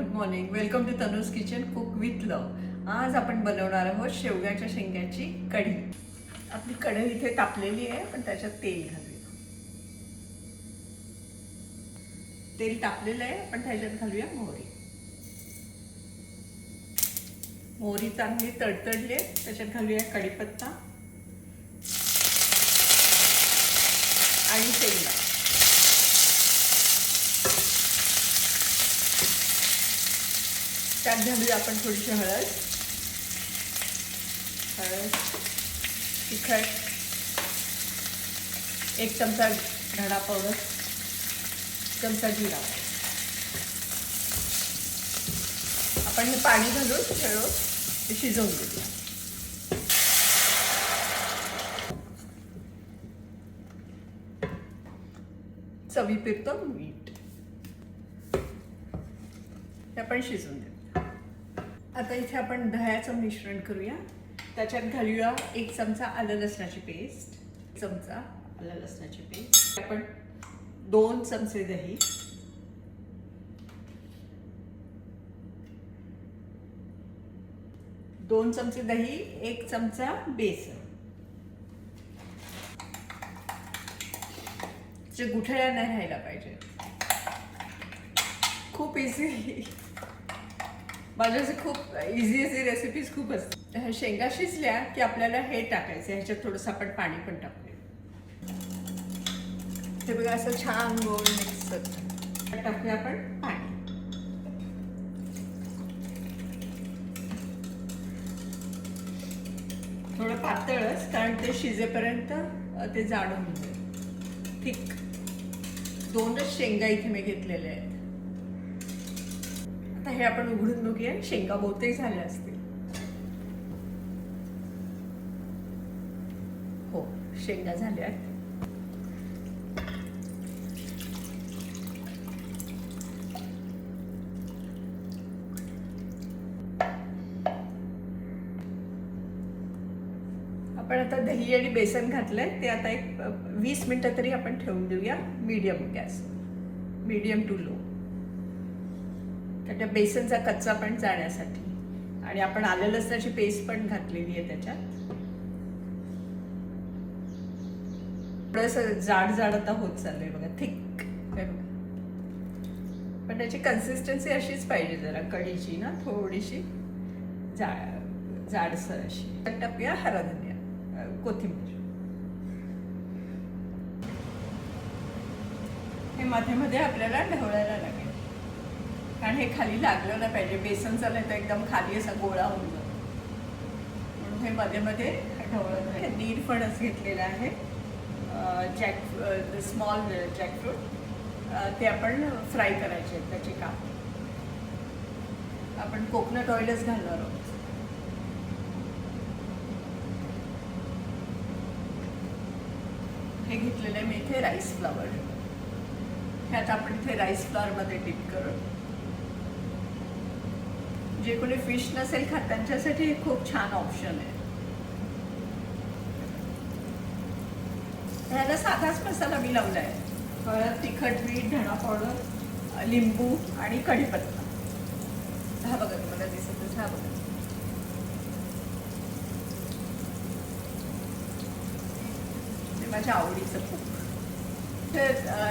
Good morning. Welcome to Tanuj kitchen cook with love. आज आपण बनवणार आहोत शेवग्याच्या शेंगाची कढी. आपली कढई इथे तापलेली आहे, पण त्याच्यात तेल घालूया. तेल तापलेलं आहे, पण त्याच्यात घालूया मोहरी. मोहरी चांगली तडतडली आहे, त्याच्यात घालूया कढीपत्ता आणि शेंगा. त्यात घालूया आपण थोडीशी हळद, तिखट, 1 चमचा धणा पावडर, चमचा जिरा. आपण हे पाणी घालून सगळं शिजवून घेऊया. चवीपुरतं मीठ हे आपण शिजवून देऊ. आता इथे आपण दह्याचं मिश्रण करूया. त्याच्यात घालूया 1 चमचा आलं लसणाची पेस्ट, 1 चमचा आलं लसणाची पेस्ट. आपण 2 चमचे दही, 2 चमचे दही, 1 चमचा बेसन. जे गुठळ्या नाही राहायला पाहिजे. खूप इझी, माझ्याचे खूप इझी रेसिपीज खूप असतात. शेंगा शिजल्या की आपल्याला हे टाकायचं. ह्याच्यात थोडंसं आपण पाणी पण टाकूया. हे बघा असं छान गोल मिक्स टाकूया आपण पाणी. थोडं पातळच, कारण ते शिजेपर्यंत ते जाड होऊन जाईल. ठीक, 2च शेंगा इथे मी घेतलेल्या आहेत. आता हे आपण उघडून बघूया. शेंगा बहुतेक झाल्या असतील. हो, शेंगा झाल्या. आपण आता दही आणि बेसन घातलंय, ते आता एक 20 मिनिटं तरी आपण ठेवून देऊया medium gas, medium to low. त्या बेसनचा कच्चा पण जाण्यासाठी. आणि आपण आलं लसणाची पेस्ट पण घातलेली आहे त्याच्यात. थोडंसं जाड जाड आता होत चाललंय बघा, थिक. पण त्याची कन्सिस्टन्सी अशीच पाहिजे जरा कढीची ना, थोडीशी जाडसर अशी. टाकूया हरा धनिया, कोथिंबीर. हे मध्ये मध्ये आपल्याला ढवळायला लागेल, कारण हे खाली लागलं नाही पाहिजे. बेसन चाललं तर एकदम खाली असा गोळा होऊन जातो, म्हणून हे मध्ये मध्ये ढवळत आहे. 1.5 फणस घेतलेला आहे, स्मॉल जॅकफ्रूट. ते आपण फ्राय करायचे आहेत. त्याचे काप आपण कोकोनट ऑइलच घालणार आहोत. हे घेतलेलं आहे मी इथे राईस फ्लावर. हे आता आपण इथे राईस फ्लावरमध्ये डिप करू. जे कोणी फिश नसेल खात त्यांच्यासाठी खूप छान ऑप्शन आहे. ह्याला साधाच मसाला मी लावलाय. हळद, तिखट, मीठ, धणा पावडर, लिंबू आणि कढीपत्ता. हा बघा, तुम्हाला दिसतच. हा बघा, ते माझ्या आवडीचं खूप. ते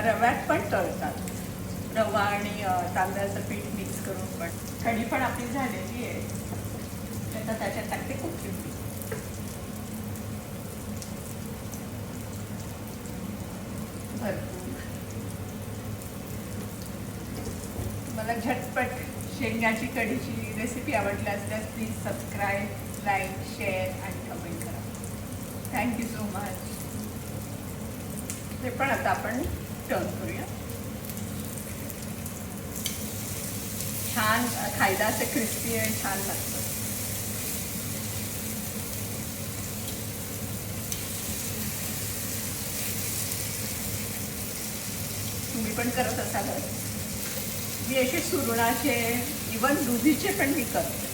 रव्यात पण तळतात. रवा आणि तांदळाचं पीठ मिक्स करून पण. कढी पण आपली झालेली आहे. आता त्याच्यात टाकते कोथिंबीर. भरपूर. मला झटपट शेंगाची कढीची रेसिपी आवडली असल्यास प्लीज सबस्क्राईब, लाईक, शेअर आणि कमेंट करा. Thank you so much. हे पण आता आपण टर्न करूया. छान खायला असं क्रिस्पी आणि छान लागतं. तुम्ही पण करत असाल. मी असे सुरणाचे, इवन दुधीचे पण मी करते.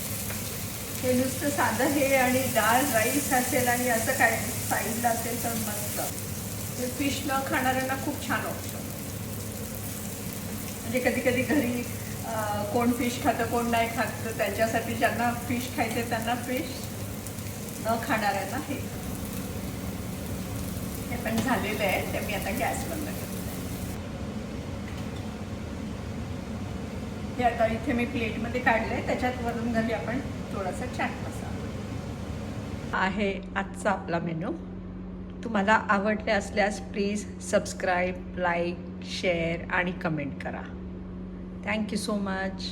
हे नुसतं साधं हे आणि डाळ राईस असेल आणि असं काय साईडला असेल तर मस्त. ते फिश न खाणाऱ्यांना खूप छान ऑप्शन. म्हणजे कधी कधी घरी कोण फिश खातं कोण नाही खात, तर त्याच्यासाठी ज्यांना फिश खायचे त्यांना फिश, न खाणाऱ्यांना हे पण झालेलं आहे. ते मी आता गॅस बंद करते. हे आता इथे मी प्लेटमध्ये काढलंय. त्याच्यात वरून घाली आपण थोडासा चाट मसाला आहे आजचा आपला मेनू. तुम्हाला आवडले असल्यास प्लीज सबस्क्राईब, लाईक, शेअर आणि कमेंट करा. Thank you so much.